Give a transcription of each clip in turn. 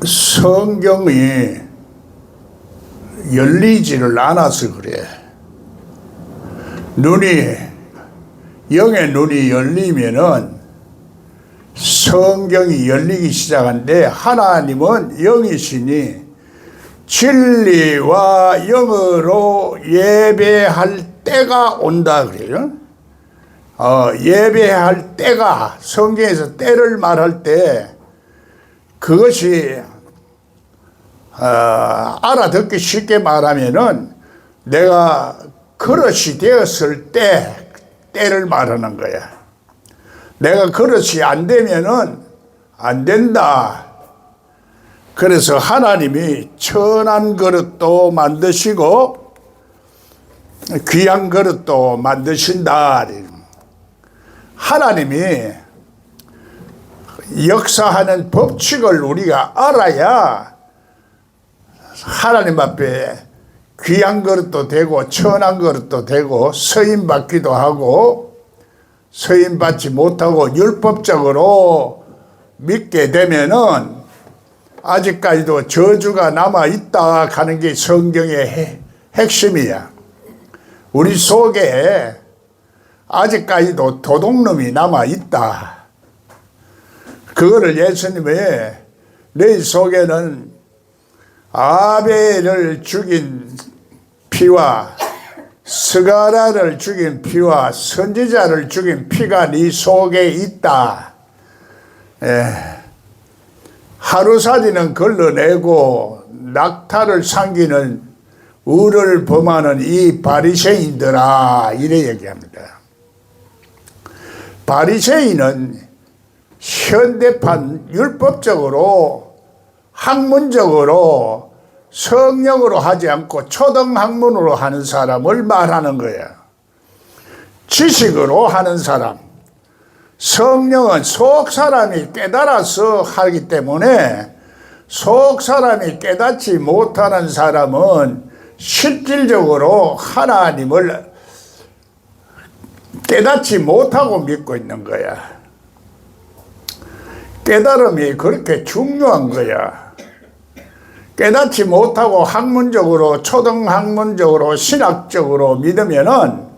성경이 열리지를 않아서 그래. 영의 눈이 열리면은 성경이 열리기 시작하는데, 하나님은 영이시니 진리와 영으로 예배할 때가 온다 그래요. 예배할 때가, 성경에서 때를 말할 때 그것이 알아듣기 쉽게 말하면은 내가 그릇이 되었을 때를 말하는 거야. 내가 그릇이 안 되면은 안 된다. 그래서 하나님이 천한 그릇도 만드시고 귀한 그릇도 만드신다. 하나님이 역사하는 법칙을 우리가 알아야 하나님 앞에 귀한 그릇도 되고 천한 그릇도 되고, 서임받기도 하고 서임받지 못하고 율법적으로 믿게 되면은 아직까지도 저주가 남아있다 하는 게 성경의 핵심이야. 우리 속에 아직까지도 도둑놈이 남아있다. 그거를 예수님이 너희 속에는 아벨을 죽인 피와 스가랴를 죽인 피와 선지자를 죽인 피가 네 속에 있다. 하루살이는 걸러내고 낙타를 삼기는 의를 범하는 이 바리새인들아, 이래 얘기합니다. 바리새인은 현대판 율법적으로 학문적으로 성령으로 하지 않고 초등학문으로 하는 사람을 말하는 거야. 지식으로 하는 사람. 성령은 속 사람이 깨달아서 하기 때문에, 속 사람이 깨닫지 못하는 사람은 실질적으로 하나님을 깨닫지 못하고 믿고 있는 거야. 깨달음이 그렇게 중요한 거야. 깨닫지 못하고 학문적으로, 초등학문적으로, 신학적으로 믿으면은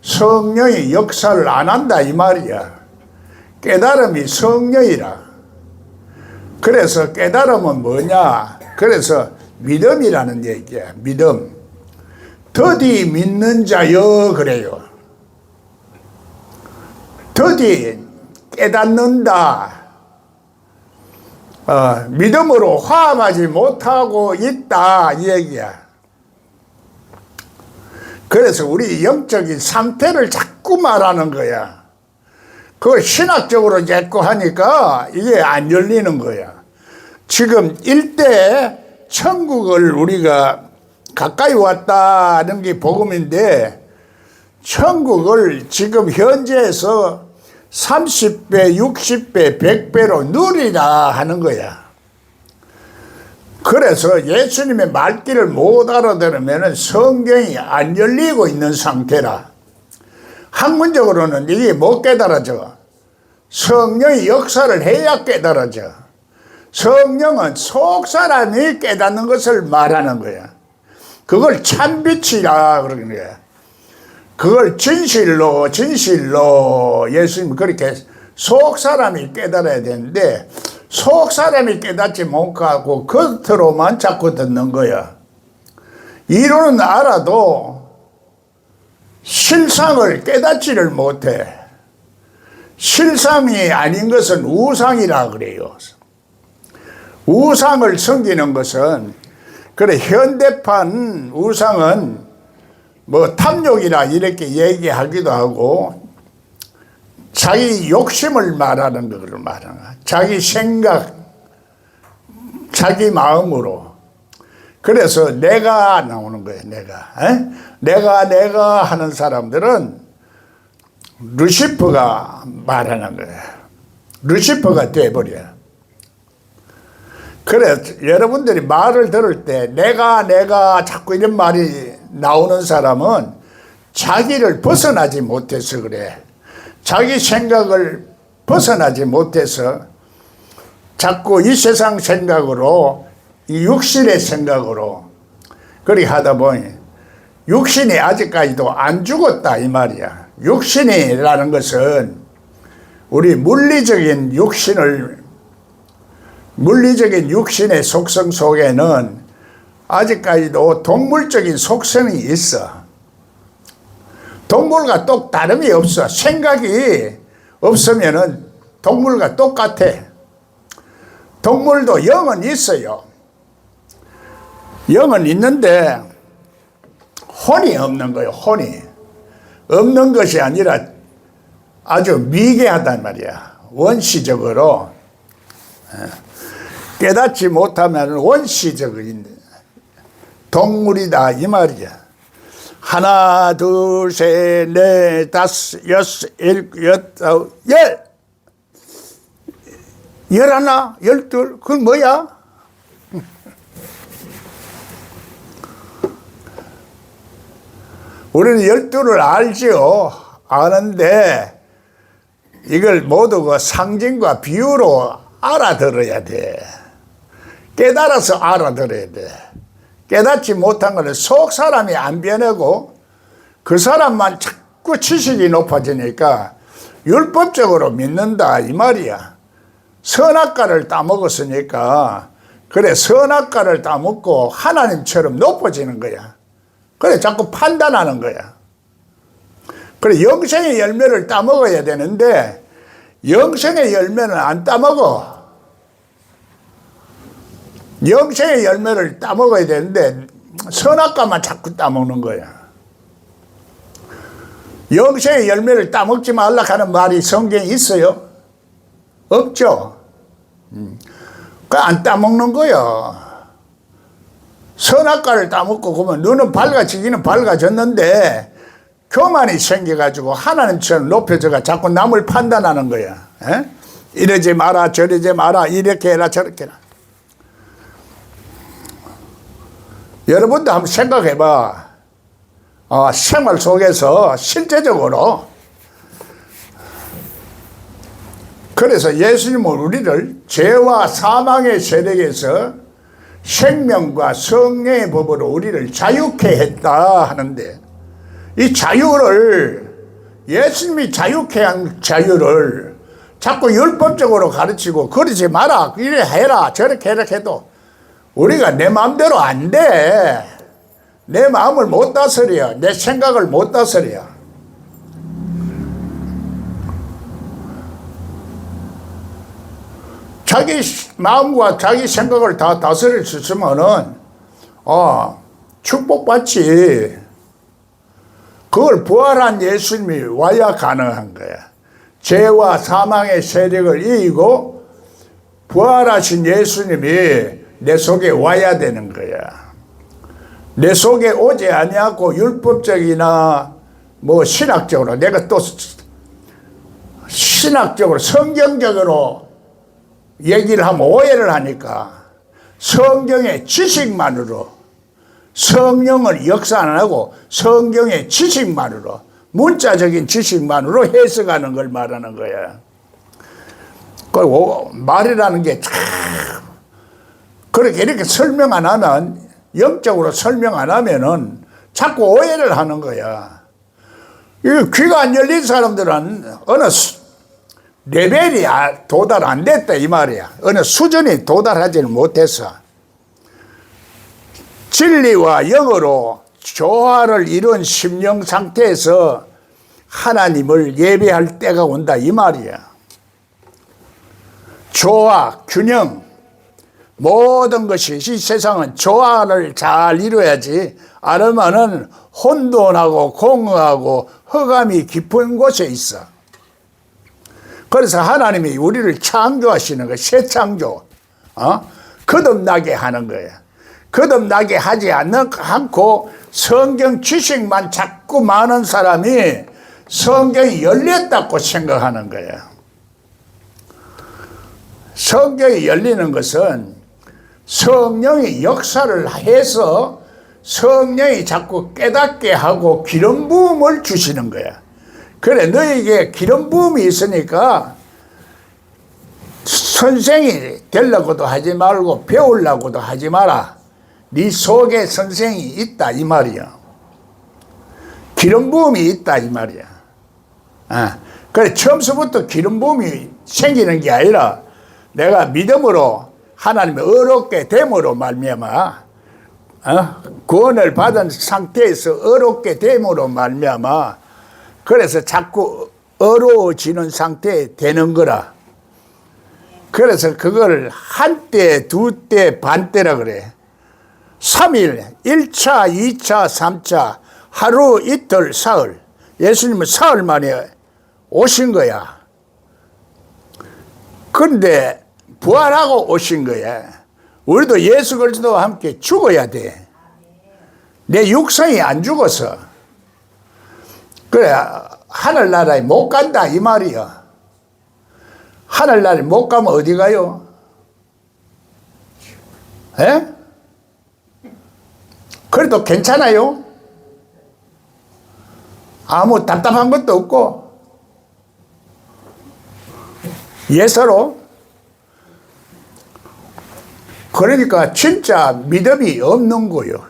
성령이 역사를 안 한다 이 말이야. 깨달음이 성령이라. 그래서 깨달음은 뭐냐? 그래서 믿음이라는 얘기야. 믿음. 더디 믿는 자여 그래요. 더디 깨닫는다. 믿음으로 화합하지 못하고 있다 이 얘기야. 그래서 우리 영적인 상태를 자꾸 말하는 거야. 그걸 신학적으로 자꾸 하니까 이게 안 열리는 거야. 지금 일대 천국을 우리가 가까이 왔다는 게 복음인데, 천국을 지금 현재에서 30배, 60배, 100배로 누리라 하는 거야. 그래서 예수님의 말귀를 못 알아들으면 성경이 안 열리고 있는 상태라. 학문적으로는 이게 못 깨달아져. 성령이 역사를 해야 깨달아져. 성령은 속 사람이 깨닫는 것을 말하는 거야. 그걸 참빛이라 그러는 거야. 그걸 진실로 예수님이 그렇게 속 사람이 깨달아야 되는데, 속 사람이 깨닫지 못하고 겉으로만 자꾸 듣는 거야. 이론은 알아도 실상을 깨닫지를 못해. 실상이 아닌 것은 우상이라 그래요. 우상을 섬기는 것은, 그래 현대판 우상은 뭐 탐욕이라 이렇게 얘기하기도 하고, 자기 욕심을 말하는 걸 말하는 거야. 자기 생각, 자기 마음으로. 그래서 내가 나오는 거예요. 내가 하는 사람들은 루시퍼가 말하는 거예요. 루시퍼가 돼버려. 그래 여러분들이 말을 들을 때 내가 자꾸 이런 말이 나오는 사람은 자기를 벗어나지 못해서 그래. 자기 생각을 벗어나지 못해서 자꾸 이 세상 생각으로, 이 육신의 생각으로 그렇게 하다 보니 육신이 아직까지도 안 죽었다 이 말이야. 육신이라는 것은 우리 물리적인 육신의 속성 속에는 아직까지도 동물적인 속성이 있어. 동물과 똑 다름이 없어. 생각이 없으면은 동물과 똑같아. 동물도 영은 있어요. 영은 있는데 혼이 없는 거예요. 혼이 없는 것이 아니라 아주 미개하단 말이야. 원시적으로 깨닫지 못하면 원시적인 동물이다 이 말이야. 하나, 둘, 셋, 넷, 다섯, 여섯, 일곱, 여덟, 열. 11, 12, 그건 뭐야? 우리는 12를 알지요. 아는데 이걸 모두 그 상징과 비유로 알아들어야 돼. 깨달아서 알아들어야 돼. 깨닫지 못한 것은 속 사람이 안 변하고 그 사람만 자꾸 지식이 높아지니까 율법적으로 믿는다 이 말이야. 선악과를 따먹었으니까 그래 선악과를 따먹고 하나님처럼 높아지는 거야. 그래 자꾸 판단하는 거야. 그래 영생의 열매를 따먹어야 되는데 영생의 열매는 안 따먹어. 영생의 열매를 따먹어야 되는데 선악과만 자꾸 따먹는 거야. 영생의 열매를 따먹지 말라 하는 말이 성경에 있어요? 없죠. 그 안 따먹는 거야. 선악과를 따먹고 그러면 눈은 밝아지기는 밝아졌는데 교만이 생겨가지고 하나님처럼 높여져가 자꾸 남을 판단하는 거야. 에? 이러지 마라 저러지 마라 이렇게 해라 저렇게 해라. 여러분도 한번 생각해봐. 생활 속에서 실제적으로 그래서 예수님은 우리를 죄와 사망의 세력에서 생명과 성령의 법으로 우리를 자유케 했다 하는데 이 자유를 예수님이 자유케 한 자유를 자꾸 율법적으로 가르치고 그러지 마라 이래 해라 저렇게 해라 해도 우리가 내 마음대로 안 돼. 내 마음을 못 다스려. 내 생각을 못 다스려. 자기 마음과 자기 생각을 다 다스릴 수 있으면은 축복받지. 그걸 부활한 예수님이 와야 가능한 거야. 죄와 사망의 세력을 이기고 부활하신 예수님이 내 속에 와야 되는 거야. 내 속에 오지 아니하고 율법적이나 뭐 신학적으로 내가 또 신학적으로 성경적으로 얘기를 하면 오해를 하니까 성경의 지식만으로 성령을 역사 안 하고 성경의 지식만으로 문자적인 지식만으로 해석하는 걸 말하는 거야. 그 말이라는 게 참 그렇게 이렇게 설명 안 하면 영적으로 설명 안 하면은 자꾸 오해를 하는 거야. 이 귀가 안 열린 사람들은 어느 레벨이 도달 안 됐다 이 말이야. 어느 수준이 도달하지는 못했어. 진리와 영으로 조화를 이룬 심령 상태에서 하나님을 예배할 때가 온다 이 말이야. 조화, 균형, 모든 것이 이 세상은 조화를 잘 이루어야지 않으면은 혼돈하고 공허하고 허감이 깊은 곳에 있어. 그래서 하나님이 우리를 창조하시는 거야. 새 창조. 거듭나게 하는 거야. 거듭나게 하지 않고 성경 지식만 자꾸 많은 사람이 성경이 열렸다고 생각하는 거야. 성경이 열리는 것은 성령이 역사를 해서 성령이 자꾸 깨닫게 하고 기름 부음을 주시는 거야. 그래 너에게 기름 부음이 있으니까 선생이 되려고도 하지 말고 배우려고도 하지 마라. 네 속에 선생이 있다 이 말이야. 기름 부음이 있다 이 말이야. 그래 처음서부터 기름 부음이 생기는 게 아니라 내가 믿음으로 하나님의 어렵게 됨으로 말미암아 구원을 받은 상태에서 어렵게 됨으로 말미암아 그래서 자꾸 어려워지는 상태에 되는 거라. 그래서 그걸 한때, 두때, 반때라 그래. 3일, 1차, 2차, 3차, 하루, 이틀, 사흘. 예수님은 사흘 만에 오신 거야. 그런데 부활하고 오신 거야. 우리도 예수 그리스도와 함께 죽어야 돼. 내 육성이 안 죽어서. 그래, 하늘나라에 못 간다 이 말이야. 하늘나라에 못 가면 어디 가요? 에? 그래도 괜찮아요? 아무 답답한 것도 없고 예서로. 그러니까 진짜 믿음이 없는 거요.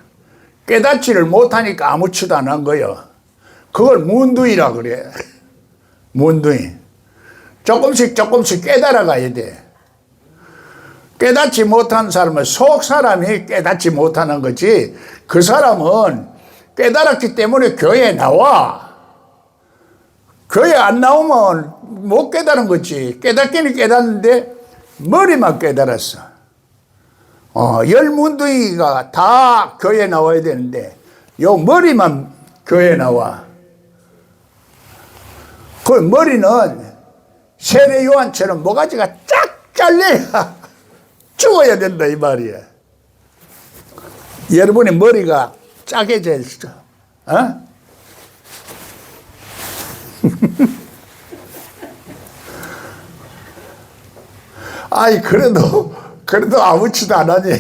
깨닫지를 못하니까 아무치도 안 한 거요. 그걸 문두이라 그래. 문두이. 조금씩 조금씩 깨달아 가야 돼. 깨닫지 못한 사람은 속 사람이 깨닫지 못하는 거지, 그 사람은 깨달았기 때문에 교회에 나와. 교회 안 나오면 못 깨달은 거지. 깨닫기는 깨닫는데 머리만 깨달았어. 열 문둥이가 다 교회에 나와야 되는데 요 머리만 교회에 나와. 그 머리는 세례 요한처럼 모가지가 쫙 잘려야 죽어야 된다 이 말이야. 여러분의 머리가 짜게져 있어. 아이 그래도 아무치도 안 하니.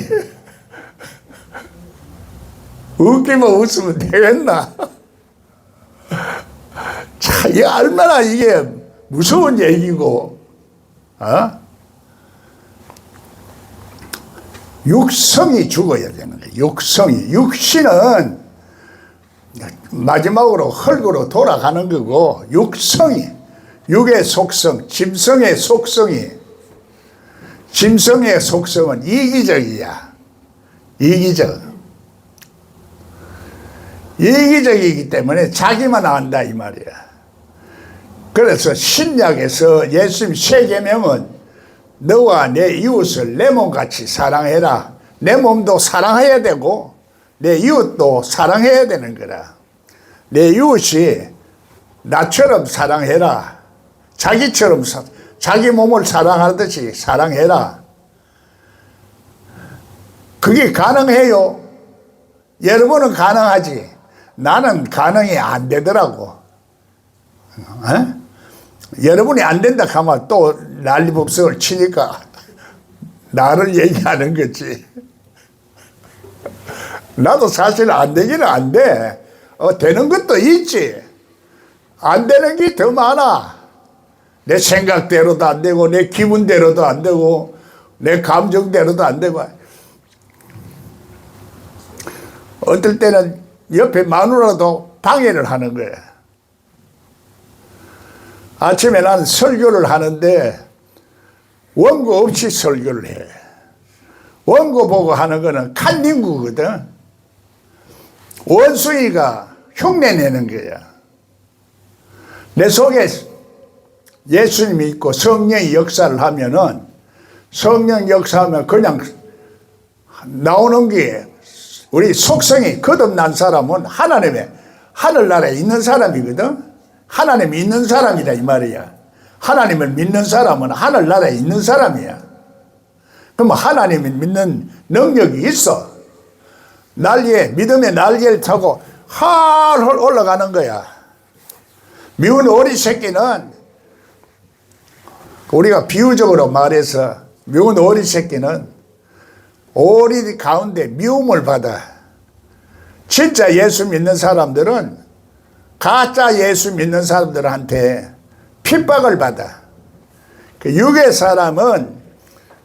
웃기면 웃으면 되겠나? 자, 이게 얼마나 이게 무서운 얘기고, 육성이 죽어야 되는 거예요. 육성이. 육신은 마지막으로 흙으로 돌아가는 거고, 육성이, 육의 속성, 짐승의 속성이, 짐승의 속성은 이기적이야. 이기적이기 때문에 자기만 안다 이 말이야. 그래서 신약에서 예수님 세 계명은 너와 내 이웃을 내 몸같이 사랑해라. 내 몸도 사랑해야 되고 내 이웃도 사랑해야 되는 거라. 내 이웃이 나처럼 사랑해라. 자기처럼 자기 몸을 사랑하듯이 사랑해라. 그게 가능해요. 여러분은 가능하지. 나는 가능이 안 되더라고. 여러분이 안 된다 하면 또 난리법석을 치니까 나를 얘기하는 거지. 나도 사실 안 되기는 안 돼. 되는 것도 있지. 안 되는 게 더 많아. 내 생각대로도 안 되고 내 기분대로도 안 되고 내 감정대로도 안 되고. 어떨 때는 옆에 마누라도 방해를 하는 거야. 아침에 난 설교를 하는데 원고 없이 설교를 해. 원고 보고 하는 거는 칸닝구거든. 원숭이가 흉내내는 거야. 내 속에 예수님이 있고 성령이 역사를 하면은, 성령 역사하면 그냥 나오는 게, 우리 속성이 거듭난 사람은 하나님의 하늘나라에 있는 사람이거든. 하나님이 있는 사람이다 이 말이야. 하나님을 믿는 사람은 하늘나라에 있는 사람이야. 그럼 하나님을 믿는 능력이 있어. 믿음의 날개를 타고 활활 올라가는 거야. 미운 오리 새끼는, 우리가 비유적으로 말해서 미운 오리 새끼는 오리 가운데 미움을 받아. 진짜 예수 믿는 사람들은 가짜 예수 믿는 사람들한테 핍박을 받아. 그 육의 사람은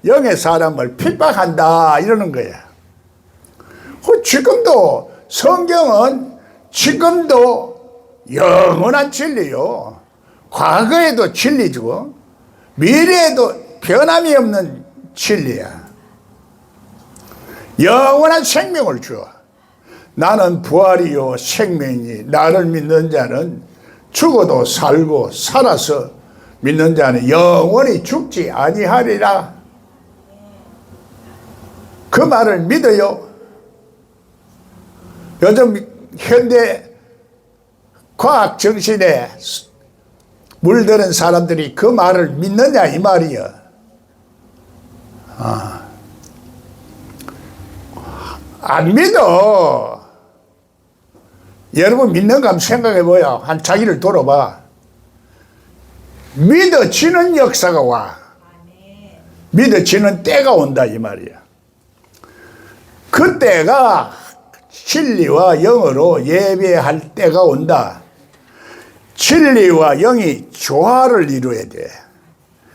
영의 사람을 핍박한다 이러는 거야. 지금도 성경은 지금도 영원한 진리요. 과거에도 진리죠. 미래에도 변함이 없는 진리야. 영원한 생명을 줘. 나는 부활이요 생명이 나를 믿는 자는 죽어도 살고 살아서 믿는 자는 영원히 죽지 아니하리라. 그 말을 믿어요. 요즘 현대 과학 정신에 물드는 사람들이 그 말을 믿느냐 이 말이야. 안 믿어. 여러분 믿는가 한번 생각해보야. 한 자기를 돌아봐. 믿어지는 역사가 와. 믿어지는 때가 온다 이 말이야. 그 때가 진리와 영으로 예배할 때가 온다. 진리와 영이 조화를 이루어야 돼.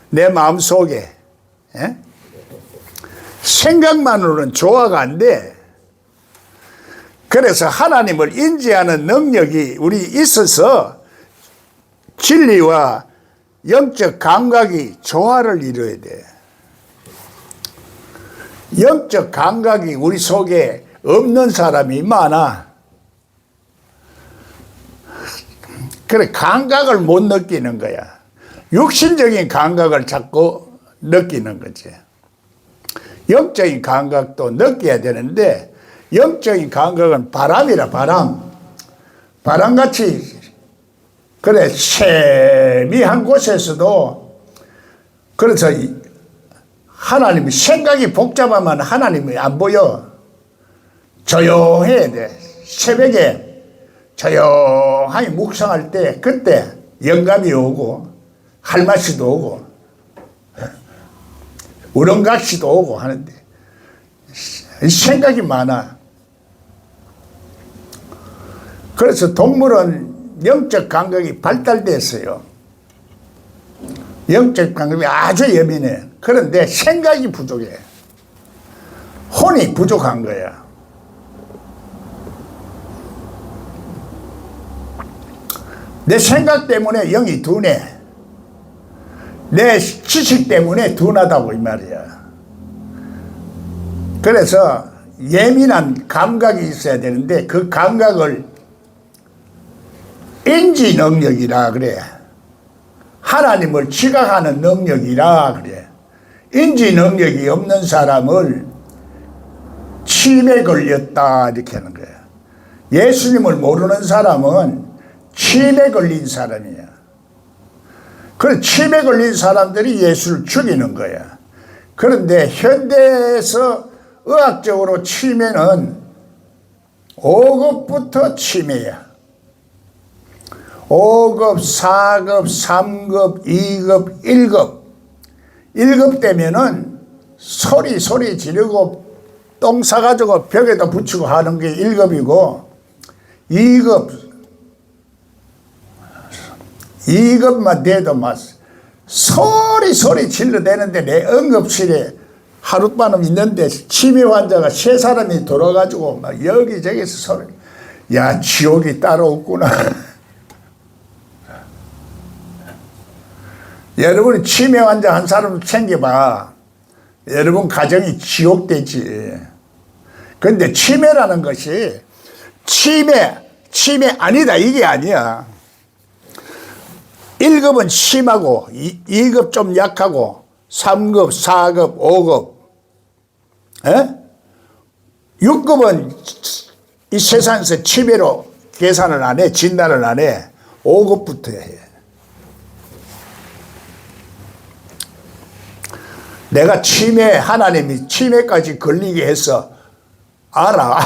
내 마음속에. 예? 생각만으로는 조화가 안 돼. 그래서 하나님을 인지하는 능력이 우리 있어서 진리와 영적 감각이 조화를 이루어야 돼. 영적 감각이 우리 속에 없는 사람이 많아. 그래, 감각을 못 느끼는 거야. 육신적인 감각을 자꾸 느끼는 거지. 영적인 감각도 느껴야 되는데, 영적인 감각은 바람이라, 바람. 바람같이, 그래, 세미한 곳에서도, 그래서 하나님이 생각이 복잡하면 하나님이 안 보여. 조용해야 돼. 새벽에 조용하게 묵상할 때, 그때 영감이 오고, 할마시도 오고, 우렁각시도 오고 하는데, 생각이 많아. 그래서 동물은 영적 감각이 발달됐어요. 영적 감각이 아주 예민해. 그런데 생각이 부족해. 혼이 부족한 거야. 내 생각 때문에 영이 둔해. 내 지식 때문에 둔하다고 이 말이야. 그래서 예민한 감각이 있어야 되는데 그 감각을 인지 능력이라 그래. 하나님을 지각하는 능력이라 그래. 인지 능력이 없는 사람을 치매에 걸렸다 이렇게 하는 거야. 예수님을 모르는 사람은 치매에 걸린 사람이야. 그 치매에 걸린 사람들이 예수를 죽이는 거야. 그런데 현대에서 의학적으로 치매는 5급부터 치매야. 5급, 4급, 3급, 2급, 1급. 1급 되면은 소리 지르고 똥 싸가지고 벽에다 붙이고 하는 게 1급이고 2급만 돼도 막 소리 질러대는데 내 응급실에 하룻밤은 있는데 치매 환자가 3사람이 돌아가지고 막 여기저기서 소리. 야, 지옥이 따로 없구나. 여러분이 치매 환자 한 사람 챙겨봐. 여러분 가정이 지옥되지. 근데 치매라는 것이 치매 아니다 이게 아니야. 1급은 심하고 2급 좀 약하고 3급, 4급, 5급 6급은 이 세상에서 치매로 계산을 안 해. 진단을 안 해. 5급부터 해. 내가 하나님이 치매까지 걸리게 해서 알아.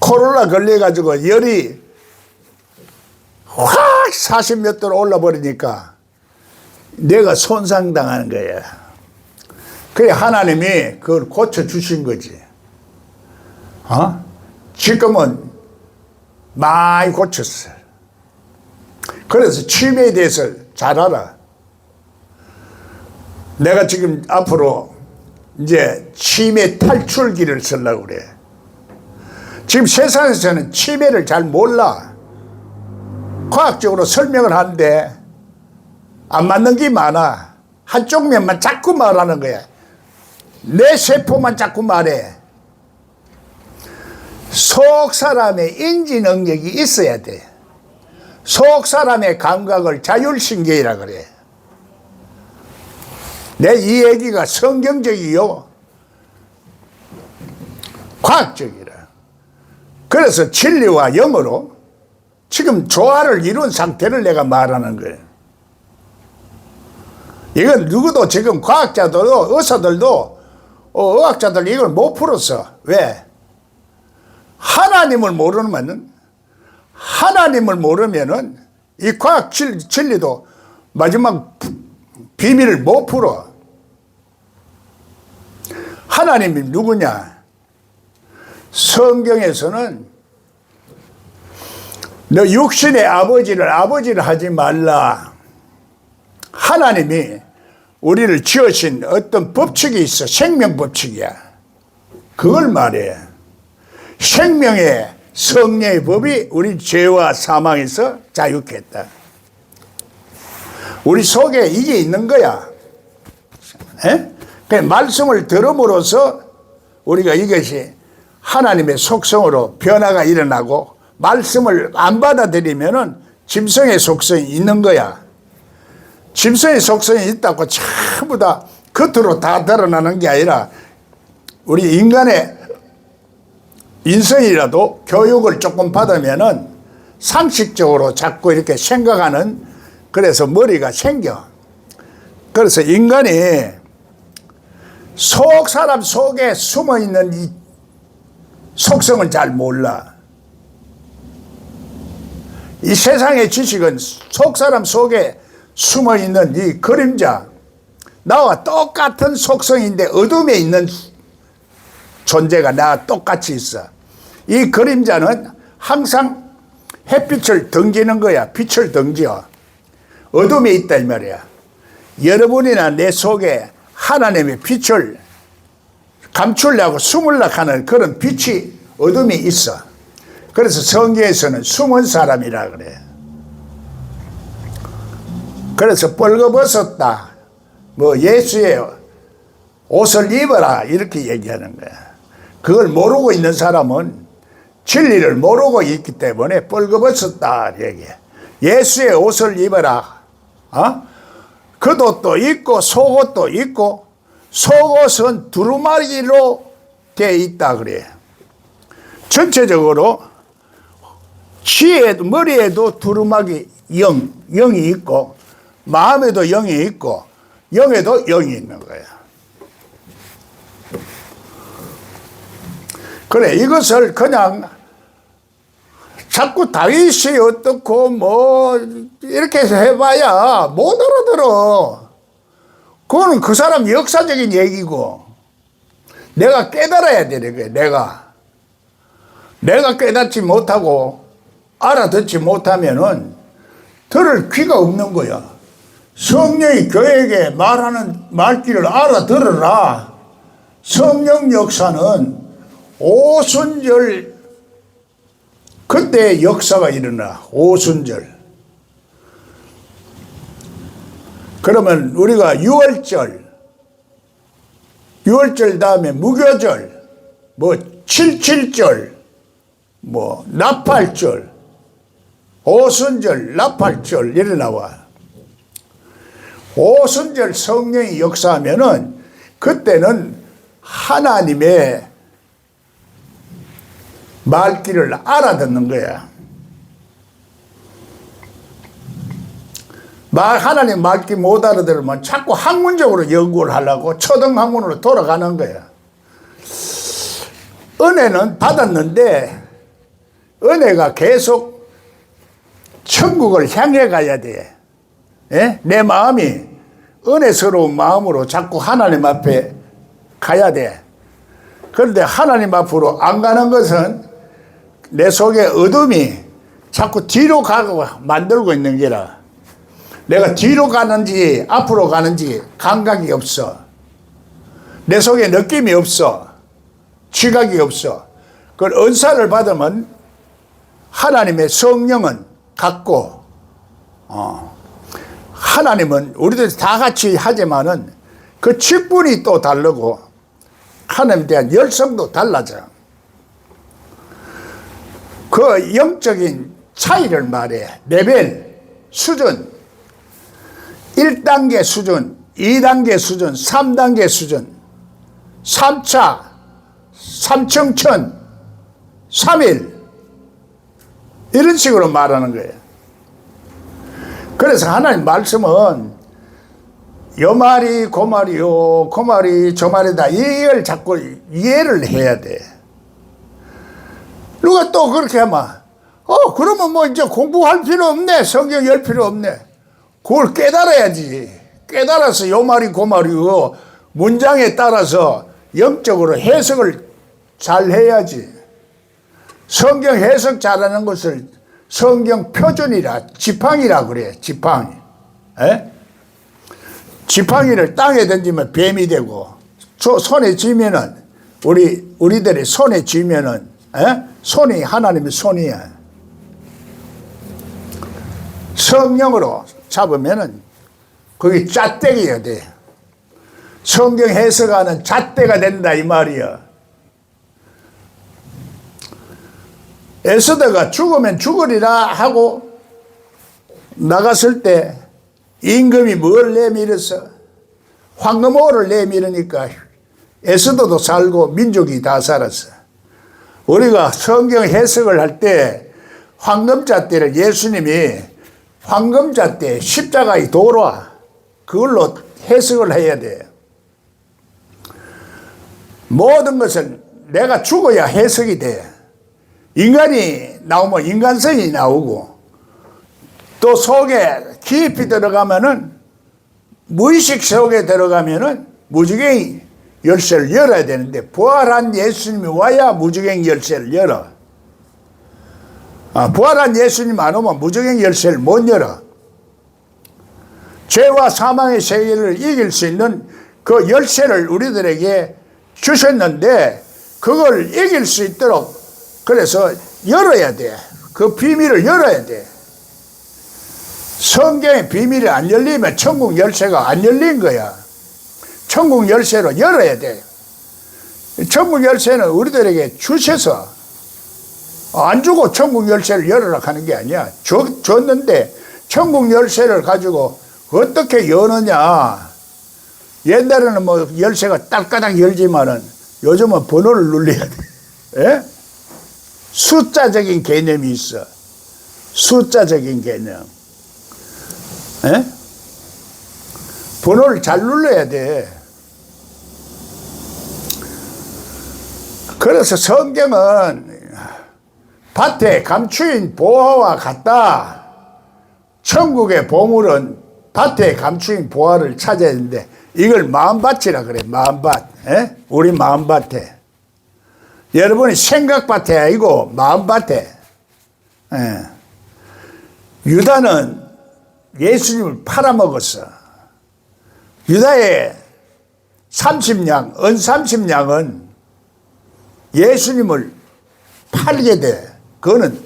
코로나 걸려가지고 열이 확 40몇 도로 올라버리니까 내가 손상당하는 거야. 그래 하나님이 그걸 고쳐주신 거지. 지금은 많이 고쳤어. 그래서 치매에 대해서 잘 알아. 내가 지금 앞으로 이제 치매 탈출기를 쓰려고 그래. 지금 세상에서는 치매를 잘 몰라. 과학적으로 설명을 하는데 안 맞는 게 많아. 한쪽 면만 자꾸 말하는 거야. 내 세포만 자꾸 말해. 속 사람의 인지 능력이 있어야 돼. 속 사람의 감각을 자율신경이라 그래. 내 이 얘기가 성경적이요, 과학적이라. 그래서 진리와 영으로 지금 조화를 이룬 상태를 내가 말하는 거예요. 이건 누구도 지금 과학자들도 의사들도 의학자들 이걸 못 풀었어. 왜? 하나님을 모르면은 이 과학 진리도 마지막 비밀을 못 풀어. 하나님이 누구냐? 성경에서는 너 육신의 아버지를 하지 말라. 하나님이 우리를 지으신 어떤 법칙이 있어. 생명 법칙이야. 그걸 말해. 생명의 성령의 법이 우리 죄와 사망에서 자유케 했다. 우리 속에 이게 있는 거야. 그 말씀을 들음으로써 우리가 이것이 하나님의 속성으로 변화가 일어나고, 말씀을 안 받아들이면은 짐승의 속성이 있는 거야. 짐승의 속성이 있다고 전부 다 겉으로 다 드러나는 게 아니라, 우리 인간의 인성이라도 교육을 조금 받으면은 상식적으로 자꾸 이렇게 생각하는, 그래서 머리가 생겨. 그래서 인간이 속 사람 속에 숨어 있는 이 속성을 잘 몰라. 이 세상의 지식은 속 사람 속에 숨어 있는 이 그림자, 나와 똑같은 속성인데 어둠에 있는 존재가 나와 똑같이 있어. 이 그림자는 항상 햇빛을 등지는 거야. 빛을 등져. 어둠에 있다 이 말이야. 여러분이나 내 속에 하나님의 빛을 감추려고 숨으려고 하는 그런 빛이 어둠에 있어. 그래서 성경에서는 숨은 사람이라 그래. 그래서 벌거벗었다, 뭐 예수의 옷을 입어라, 이렇게 얘기하는 거야. 그걸 모르고 있는 사람은 진리를 모르고 있기 때문에 벌거벗었다 얘기해. 예수의 옷을 입어라. 겉옷도 있고 속옷도 있고, 속옷은 두루마리로 되어 있다 그래. 전체적으로 머리에도 두루마기 영이 있고, 마음에도 영이 있고, 영에도 영이 있는 거야. 그래, 이것을 그냥 자꾸 다윗이 어떻고 뭐 이렇게 해서 해봐야 못 알아들어. 그거는 그 사람 역사적인 얘기고, 내가 깨달아야 되는 거야. 내가 깨닫지 못하고 알아듣지 못하면은 들을 귀가 없는 거야. 성령이 교회에게 말하는 말귀를 알아들으라. 성령 역사는 오순절, 그때 역사가 일어나. 오순절. 그러면 우리가 유월절 다음에 무교절, 뭐 칠칠절, 뭐 나팔절, 오순절, 나팔절 이래 나와. 오순절 성령이 역사하면은 그때는 하나님의 말귀를 알아듣는 거야. 하나님 말귀 못 알아들으면 자꾸 학문적으로 연구를 하려고 초등학문으로 돌아가는 거야. 은혜는 받았는데 은혜가 계속 천국을 향해 가야 돼. 예? 내 마음이 은혜스러운 마음으로 자꾸 하나님 앞에 가야 돼. 그런데 하나님 앞으로 안 가는 것은 내 속에 어둠이 자꾸 뒤로 가고 만들고 있는 게라. 내가 뒤로 가는지 앞으로 가는지 감각이 없어. 내 속에 느낌이 없어. 지각이 없어. 그 은사를 받으면 하나님의 성령은 같고, 하나님은 우리들이 다 같이 하지만은 그 직분이 또 다르고 하나님에 대한 열성도 달라져. 그 영적인 차이를 말해. 레벨, 수준, 1단계 수준, 2단계 수준, 3단계 수준, 3차, 3청천, 3일 이런 식으로 말하는 거예요. 그래서 하나님 말씀은 요 말이 그 말이요, 그 말이 저 말이다, 이걸 자꾸 이해를 해야 돼. 누가 또 그렇게 하면 그러면 뭐 이제 공부할 필요 없네, 성경 열 필요 없네. 그걸 깨달아야지. 깨달아서 요 말이 그 말이고 문장에 따라서 영적으로 해석을 잘 해야지. 성경 해석 잘하는 것을 성경 표준이라, 지팡이라 그래. 지팡이. 에? 지팡이를 땅에 던지면 뱀이 되고, 손에 쥐면은 우리들의 손에 쥐면은 손이 하나님의 손이야. 성령으로 잡으면은 그게 잣대기가 돼. 성경 해석하는 잣대가 된다 이 말이야. 에스더가 죽으면 죽으리라 하고 나갔을 때 임금이 뭘 내밀었어? 황금오를 내밀으니까 에스더도 살고 민족이 다 살았어. 우리가 성경 해석을 할 때 황금잣대를 예수님이 황금잣대 십자가의 도로 그걸로 해석을 해야 돼. 모든 것은 내가 죽어야 해석이 돼. 인간이 나오면 인간성이 나오고, 또 속에 깊이 들어가면은, 무의식 속에 들어가면은 무지개 열쇠를 열어야 되는데, 부활한 예수님이 와야 무지개 열쇠를 열어. 부활한 예수님 안 오면 무지개 열쇠를 못 열어. 죄와 사망의 세계를 이길 수 있는 그 열쇠를 우리들에게 주셨는데, 그걸 이길 수 있도록 그래서 열어야 돼. 그 비밀을 열어야 돼. 성경의 비밀이 안 열리면 천국 열쇠가 안 열린 거야. 천국 열쇠로 열어야 돼. 천국 열쇠는 우리들에게 주셔서 안 주고 천국 열쇠를 열으라 하는 게 아니야. 줬는데 천국 열쇠를 가지고 어떻게 여느냐. 옛날에는 뭐 열쇠가 딸까닥 열지만은 요즘은 번호를 눌러야 돼. 예? 숫자적인 개념이 있어. 숫자적인 개념. 에? 번호를 잘 눌러야 돼. 그래서 성경은 밭에 감추인 보화와 같다. 천국의 보물은 밭에 감추인 보화를 찾아야 되는데 이걸 마음밭이라 그래. 마음밭. 에? 우리 마음밭에. 여러분이 생각밭에 아니고 마음밭에. 예. 유다는 예수님을 팔아먹었어. 유다의 30냥, 은 30냥은 예수님을 팔게 돼. 그거는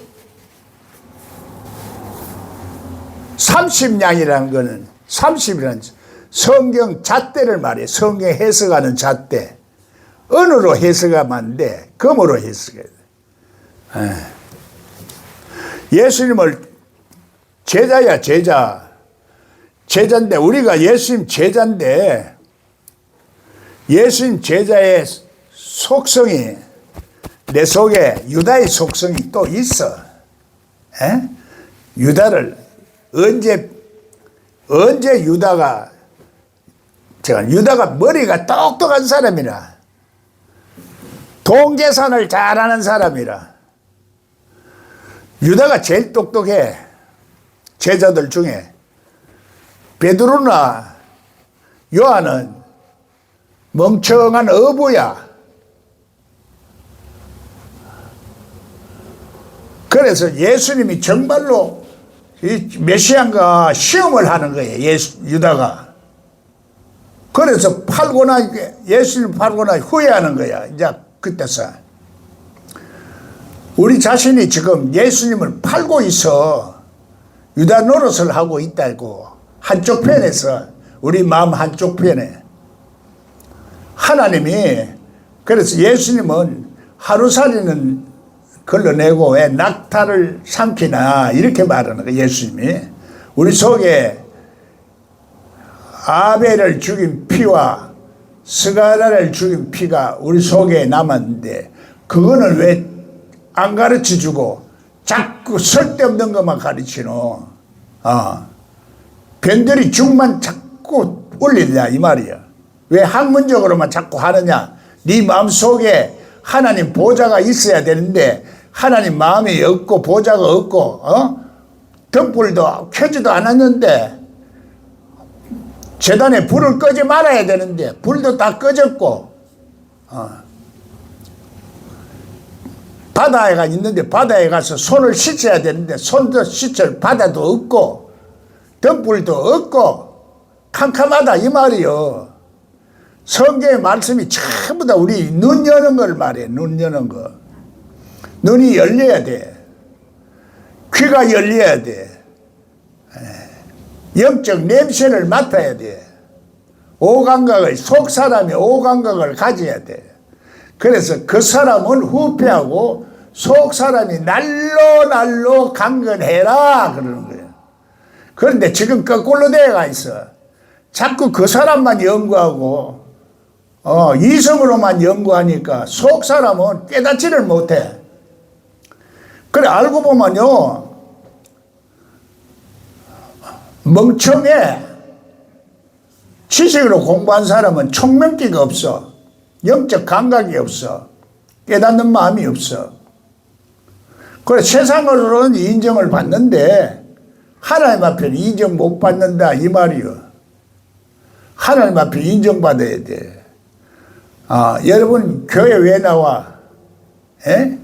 30냥이라는 거는 30이라는 성경 잣대를 말해. 성경 해석하는 잣대. 은으로 해석하면 안 돼. 금으로 해석해야 돼. 예수님을 제자야, 제자. 제자인데, 우리가 예수님 제자인데, 예수님 제자의 속성이, 내 속에 유다의 속성이 또 있어. 에? 유다를, 언제 유다가 머리가 똑똑한 사람이라. 돈 계산을 잘하는 사람이라. 유다가 제일 똑똑해. 제자들 중에. 베드로나 요한은 멍청한 어부야. 그래서 예수님이 정말로 이 메시아인가 시험을 하는 거예요. 유다가. 그래서 예수님 팔거나 후회하는 거야. 이제 그때서. 우리 자신이 지금 예수님을 팔고 있어. 유다 노릇을 하고 있다고. 한쪽 편에서. 우리 마음 한쪽 편에. 하나님이 그래서 예수님은 하루살이는 걸러내고 왜 낙타를 삼키나 이렇게 말하는 거예요. 예수님이. 우리 속에 아벨을 죽인 피와 스가랴를 죽인 피가 우리 속에 남았는데 그거는 왜 안 가르쳐 주고 자꾸 쓸데없는 것만 가르치노. 변들이 죽만 자꾸 올리냐 이 말이야. 왜 학문적으로만 자꾸 하느냐. 네 마음속에 하나님 보좌가 있어야 되는데 하나님 마음이 없고 보좌가 없고 등불도 켜지도 않았는데 제단에 불을 끄지 말아야 되는데 불도 다 꺼졌고 바다가 있는데 바다에 가서 손을 씻어야 되는데 손도 씻을 바다도 없고 등불도 없고 캄캄하다 이 말이요. 성경의 말씀이 전부 다 우리 눈 여는 걸 말해. 눈 여는 거. 눈이 열려야 돼. 귀가 열려야 돼. 영적 냄새를 맡아야 돼. 오감각을, 속 사람이 오감각을 가져야 돼. 그래서 그 사람은 후패하고 속 사람이 날로 강건해라 그러는 거예요. 그런데 지금 거꾸로 되어가 있어. 자꾸 그 사람만 연구하고 이성으로만 연구하니까 속 사람은 깨닫지를 못해. 그래 알고 보면요 멍청해. 지식으로 공부한 사람은 총명기가 없어. 영적 감각이 없어. 깨닫는 마음이 없어. 그래 세상으로는 인정을 받는데 하나님 앞에는 인정 못 받는다 이 말이요. 하나님 앞에 인정받아야 돼. 여러분 교회 왜 나와? 에?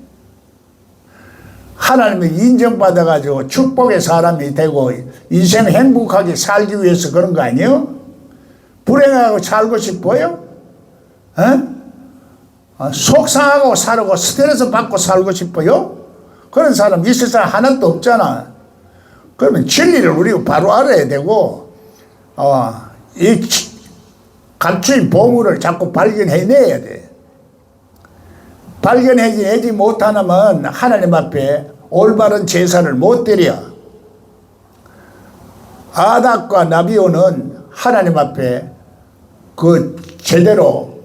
하나님이 인정받아가지고 축복의 사람이 되고 인생 행복하게 살기 위해서 그런 거 아니에요? 불행하고 살고 싶어요? 속상하고 살고 스트레스 받고 살고 싶어요? 그런 사람 이 세상 하나도 없잖아. 그러면 진리를 우리가 바로 알아야 되고 이 감추인 보물을 자꾸 발견해내야 돼. 발견해내지 못하면 하나님 앞에 올바른 제사를 못 드려. 아닥과 나비오는 하나님 앞에 그 제대로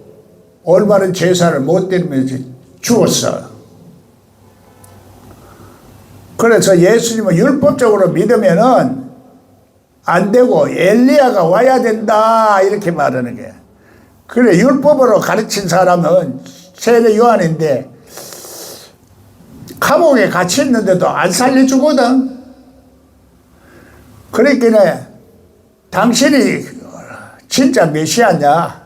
올바른 제사를 못 드리면서 죽었어. 그래서 예수님을 율법적으로 믿으면은 안 되고 엘리야가 와야 된다 이렇게 말하는 거야. 그래 율법으로 가르친 사람은 세례 요한인데 감옥에 갇혀 있는데도 안 살려주거든. 그러니까 당신이 진짜 메시아냐?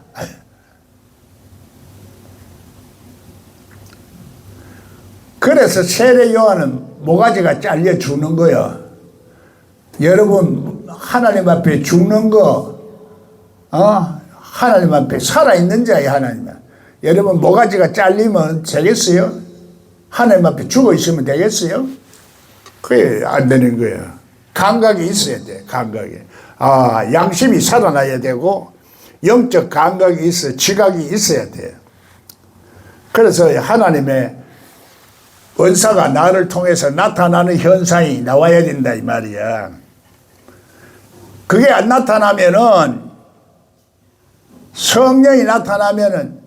그래서 세례 요한은 모가지가 잘려 죽는 거야. 여러분 하나님 앞에 죽는 거 하나님 앞에 살아있는 자야. 하나님 여러분 모가지가 잘리면 되겠어요? 하나님 앞에 죽어 있으면 되겠어요? 그게 안 되는 거예요. 감각이 있어야 돼. 감각이. 양심이 살아나야 되고 영적 감각이 있어 지각이 있어야 돼. 그래서 하나님의 은사가 나를 통해서 나타나는 현상이 나와야 된다 이 말이야. 그게 안 나타나면은 성령이 나타나면은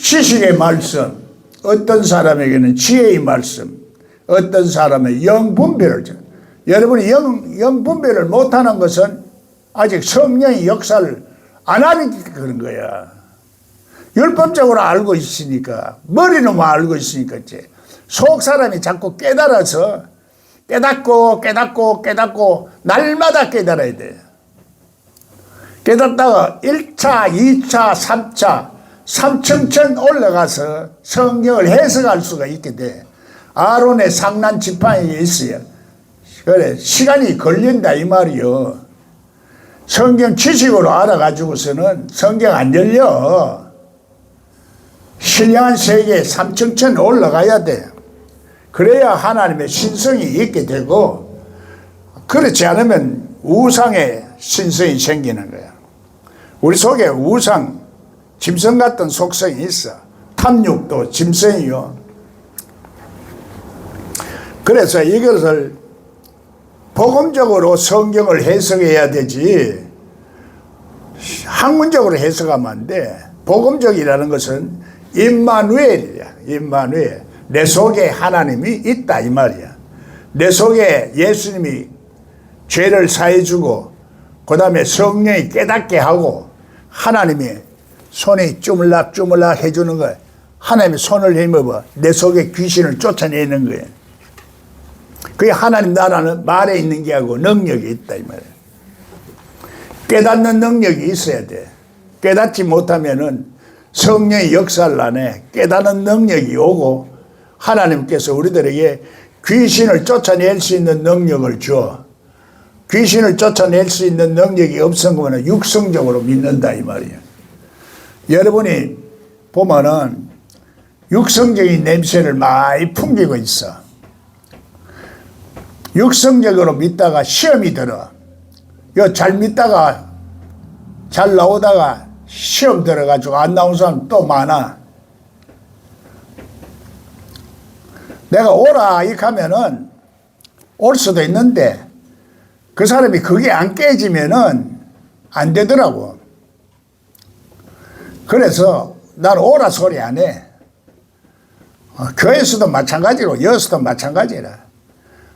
지식의 말씀, 어떤 사람에게는 지혜의 말씀, 어떤 사람의 영분별을 줘. 여러분이 영분별을 못하는 것은 아직 성령의 역사를 안 하니까 그런 거야. 율법적으로 알고 있으니까 머리로만 알고 있으니까 이제 속 사람이 자꾸 깨달아서 깨닫고 날마다 깨달아야 돼. 깨닫다가 1차, 2차, 3차, 3층 올라가서 성경을 해석할 수가 있게 돼. 아론의 상난 지팡이가 있어요. 그래, 시간이 걸린다 이 말이요. 성경 지식으로 알아가지고서는 성경 안 열려. 신령한 세계 3층천 올라가야 돼. 그래야 하나님의 신성이 있게 되고, 그렇지 않으면 우상의 신성이 생기는 거야. 우리 속에 우상, 짐승 같은 속성이 있어. 탐욕도 짐승이요. 그래서 이것을 복음적으로 성경을 해석해야 되지, 학문적으로 해석하면 안 돼. 복음적이라는 것은 임마누엘이야. 임마누엘. 내 속에 하나님이 있다 이 말이야. 내 속에 예수님이 죄를 사해주고, 그 다음에 성령이 깨닫게 하고, 하나님이 손이 주물락주물락 해주는 거야. 하나님이 손을 힘입어 내 속에 귀신을 쫓아내는 거야. 그게 하나님 나라는 말에 있는 게 하고 능력이 있다 이 말이야. 깨닫는 능력이 있어야 돼. 깨닫지 못하면은 성령의 역사를 안 해. 깨닫는 능력이 오고, 하나님께서 우리들에게 귀신을 쫓아낼 수 있는 능력을 줘. 귀신을 쫓아낼 수 있는 능력이 없으면 육성적으로 믿는다 이 말이야. 여러분이 보면은 육성적인 냄새를 많이 풍기고 있어. 육성적으로 믿다가 시험이 들어. 이거 잘 믿다가 잘 나오다가 시험 들어가지고 안 나온 사람 또 많아. 내가 오라 이렇게 하면은 올 수도 있는데, 그 사람이 그게 안 깨지면은 안 되더라고. 그래서 나는 오라 소리 안 해. 교회에서도 마찬가지로, 여기서도 마찬가지라.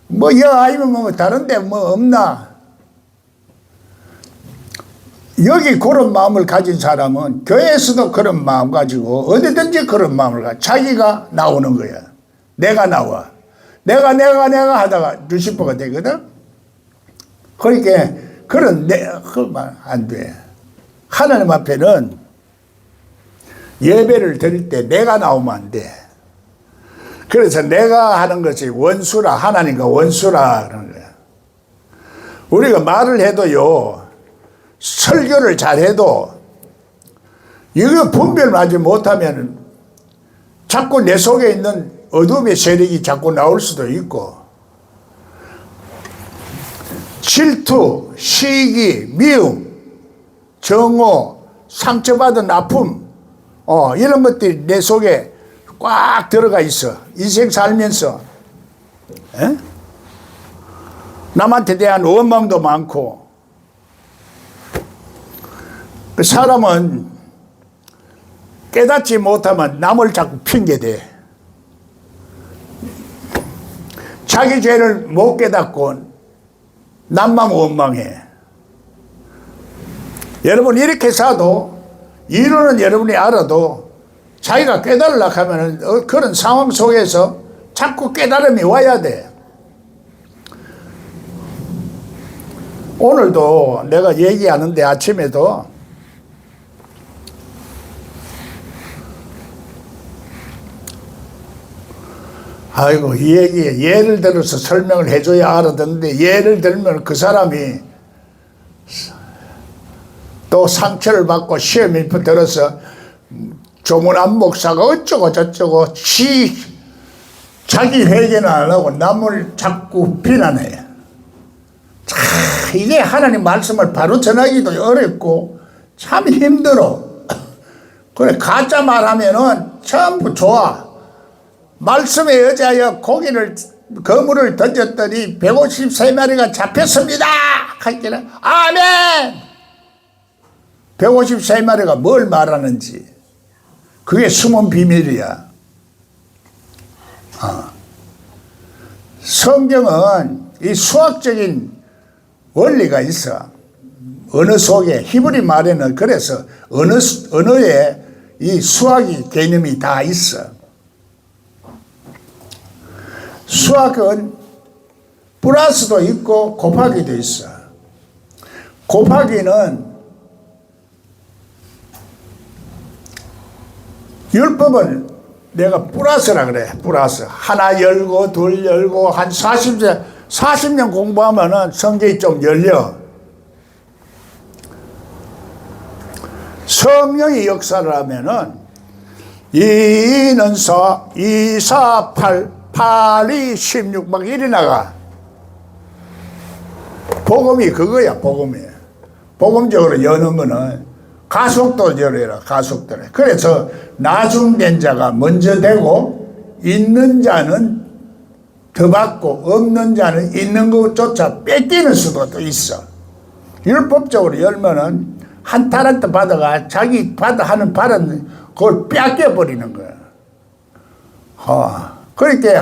뭐, 아니면 뭐, 다른데 뭐 없나? 여기 그런 마음을 가진 사람은 교회에서도 그런 마음 가지고 어디든지 그런 마음을 가지고 자기가 나오는 거야. 내가 나와. 내가 하다가 루시퍼가 되거든? 그러니까, 그러면 안 돼. 하나님 앞에는 예배를 드릴 때 내가 나오면 안 돼. 그래서 내가 하는 것이 원수라, 하나님과 원수라 그러는 거야. 우리가 말을 해도요, 설교를 잘해도 이거 분별하지 못하면 자꾸 내 속에 있는 어둠의 세력이 자꾸 나올 수도 있고, 질투, 시기, 미움, 정오, 상처받은 아픔, 이런 것들이 내 속에 꽉 들어가 있어. 인생 살면서 남한테 대한 원망도 많고. 그 사람은 깨닫지 못하면 남을 자꾸 핑계대. 자기 죄를 못 깨닫고 남만 원망해. 여러분 이렇게 사도 이론은 여러분이 알아도 자기가 깨달으려고 하면 그런 상황 속에서 자꾸 깨달음이 와야 돼. 오늘도 내가 얘기하는데 아침에도 아이고 이 얘기에 예를 들어서 설명을 해줘야 알아듣는데, 예를 들면 그 사람이 또 상처를 받고 시험에 들어서 조문안 목사가 어쩌고 저쩌고 자기 회개는 안 하고 남을 자꾸 비난해. 이게 하나님 말씀을 바로 전하기도 어렵고 참 힘들어. 그래 가짜 말하면은 전부 좋아. 말씀에 의지하여 거물을 던졌더니 153마리가 잡혔습니다. 하기는 아멘. 153마리가 뭘 말하는지 그게 숨은 비밀이야. 성경은 이 수학적인 원리가 있어. 언어 속에, 히브리 말에는 그래서 언어에 이 수학이 개념이 다 있어. 수학은 플러스도 있고 곱하기도 있어. 곱하기는 율법은 내가 플러스라 그래. 플러스 하나 열고 둘 열고 한 40세 40년 공부하면은 성경이 좀 열려. 성령이 역사를 하면은 2는 4, 2, 4, 8, 8, 2, 16 막 이리 나가. 복음이 그거야, 복음이. 복음적으로 여는 거는 가속도로 열어라, 가속도로. 그래서 나중된 자가 먼저 되고, 있는 자는 더 받고, 없는 자는 있는 것조차 뺏기는 수도 있어. 율법적으로 열면은 한 타란트 받아가 자기 하는 바른 그걸 뺏겨버리는 거야. 그렇게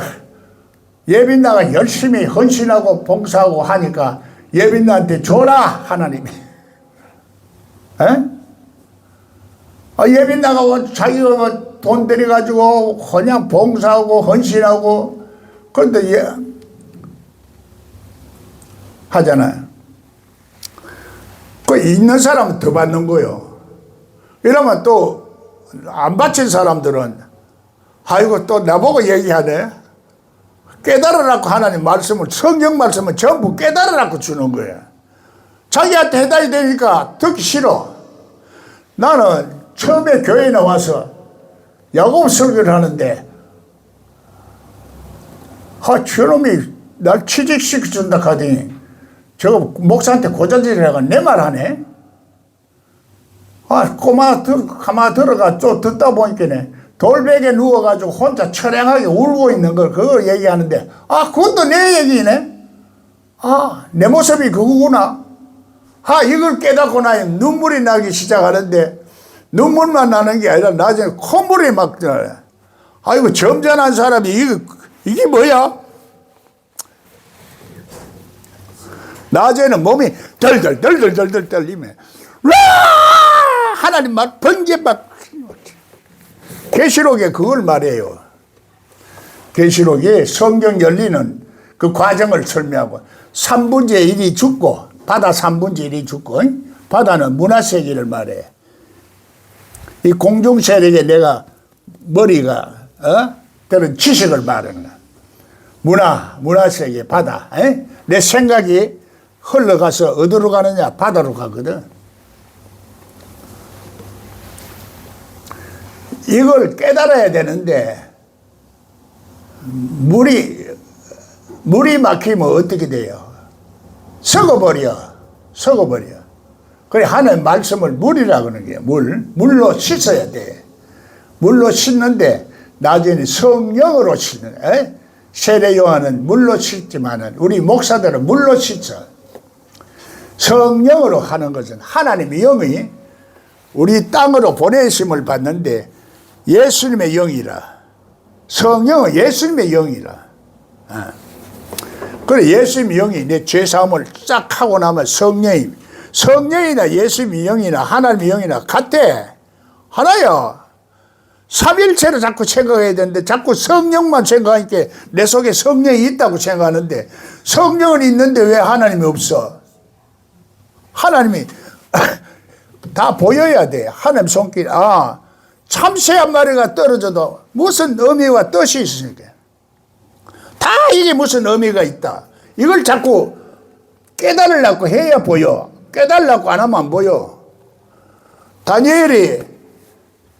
예빈나가 열심히 헌신하고 봉사하고 하니까 예빈나한테 줘라, 하나님이. 예빈나가 자기가 돈 들여가지고 그냥 봉사하고 헌신하고 그런데 하잖아요. 그 있는 사람은 더 받는 거요. 이러면 또 안 바친 사람들은 아이고 또 나보고 얘기하네. 깨달으라고 하나님 말씀을, 성경 말씀을 전부 깨달으라고 주는 거야. 자기한테 해당이 되니까 듣기 싫어. 나는 처음에 교회에 나와서 야곱 설교를 하는데 저놈이 날 취직시켜준다 하더니 저거 목사한테 고자질이라고 내 말 하네. 가만 들어가 좀 듣다 보니까 돌베개에 누워가지고 혼자 처량하게 울고 있는 걸 그걸 얘기하는데 그것도 내 얘기네. 내 모습이 그거구나. 이걸 깨닫고 나면 눈물이 나기 시작하는데 눈물만 나는 게 아니라 나중에 콧물이 막 나요. 아이고 점잖은 사람이 이게 뭐야? 낮에는 몸이 덜덜덜덜덜 떨리면 하나님 말 번개 막. 계시록에 그걸 말해요. 계시록에 성경 열리는 그 과정을 설명하고 3분의 1이 죽고 바다 3분의 1이 죽고 바다는 문화세계를 말해. 이 공중세력에 내가 머리가 그런 지식을 말하는 거야. 문화세계 바다. 내 생각이 흘러가서 어디로 가느냐? 바다로 가거든. 이걸 깨달아야 되는데 물이 막히면 어떻게 돼요? 썩어버려. 그래 하나님 말씀을 물이라고 하는 게 물로 씻어야 돼. 물로 씻는데 나중에 성령으로 씻는. 세례 요한은 물로 씻지만은 우리 목사들은 물로 씻어. 성령으로 하는 것은 하나님의 영이 우리 땅으로 보내심을 받는데 예수님의 영이라. 성령은 예수님의 영이라. 그래 예수님의 영이 내 죄사함을 싹 하고 나면 성령이나 예수님의 영이나 하나님의 영이나 같아. 하나야. 삼일체로 자꾸 생각해야 되는데 자꾸 성령만 생각하니까 내 속에 성령이 있다고 생각하는데 성령은 있는데 왜 하나님이 없어? 하나님이 다 보여야 돼. 하나님 손길. 참새 한 마리가 떨어져도 무슨 의미와 뜻이 있으니까. 다 이게 무슨 의미가 있다. 이걸 자꾸 깨달으려고 해야 보여. 깨달으려고 안 하면 안 보여. 다니엘이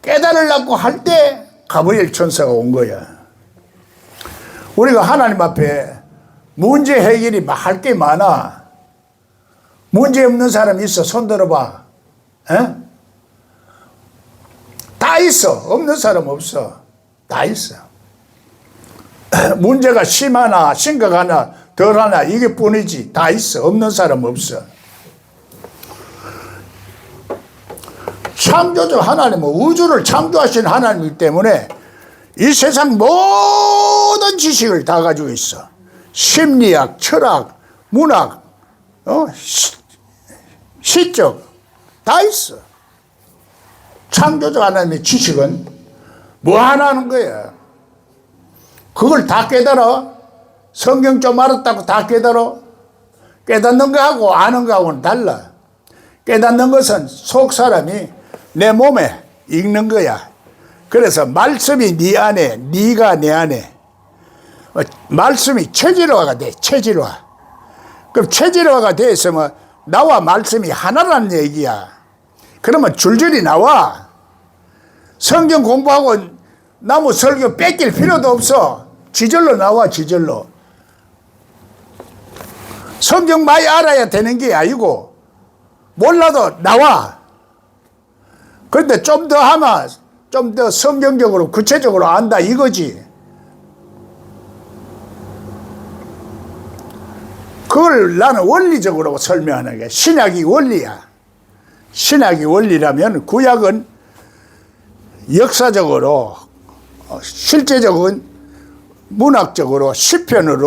깨달으려고 할 때 가브리엘 천사가 온 거야. 우리가 하나님 앞에 문제 해결이 할 게 많아. 문제 없는 사람 있어? 손 들어봐. 다 있어. 없는 사람 없어. 다 있어. 문제가 심하나 심각하나 덜하나 이게 뿐이지 다 있어. 없는 사람 없어. 창조주 하나님은 우주를 창조하신 하나님이기 때문에 이 세상 모든 지식을 다 가지고 있어. 심리학, 철학, 문학, 시적 다 있어. 창조주 하나님의 지식은 뭐 하나 하는 거야. 그걸 다 깨달아. 성경 좀 알았다고 다 깨달아. 깨닫는 거하고 아는 거하고는 달라. 깨닫는 것은 속 사람이 내 몸에 읽는 거야. 그래서 말씀이 네 안에, 네가 내 안에. 말씀이 체질화가 돼. 체질화. 그럼 체질화가 돼서 뭐 나와 말씀이 하나라는 얘기야. 그러면 줄줄이 나와. 성경 공부하고 나무 설교 뺏길 필요도 없어. 지절로 나와. 지절로. 성경 많이 알아야 되는 게 아니고 몰라도 나와. 그런데 좀 더 하면 좀 더 성경적으로 구체적으로 안다 이거지. 그걸 나는 원리적으로 설명하는 게 신약이 원리야. 신약이 원리라면 구약은 역사적으로 실제적인 문학적으로 시편으로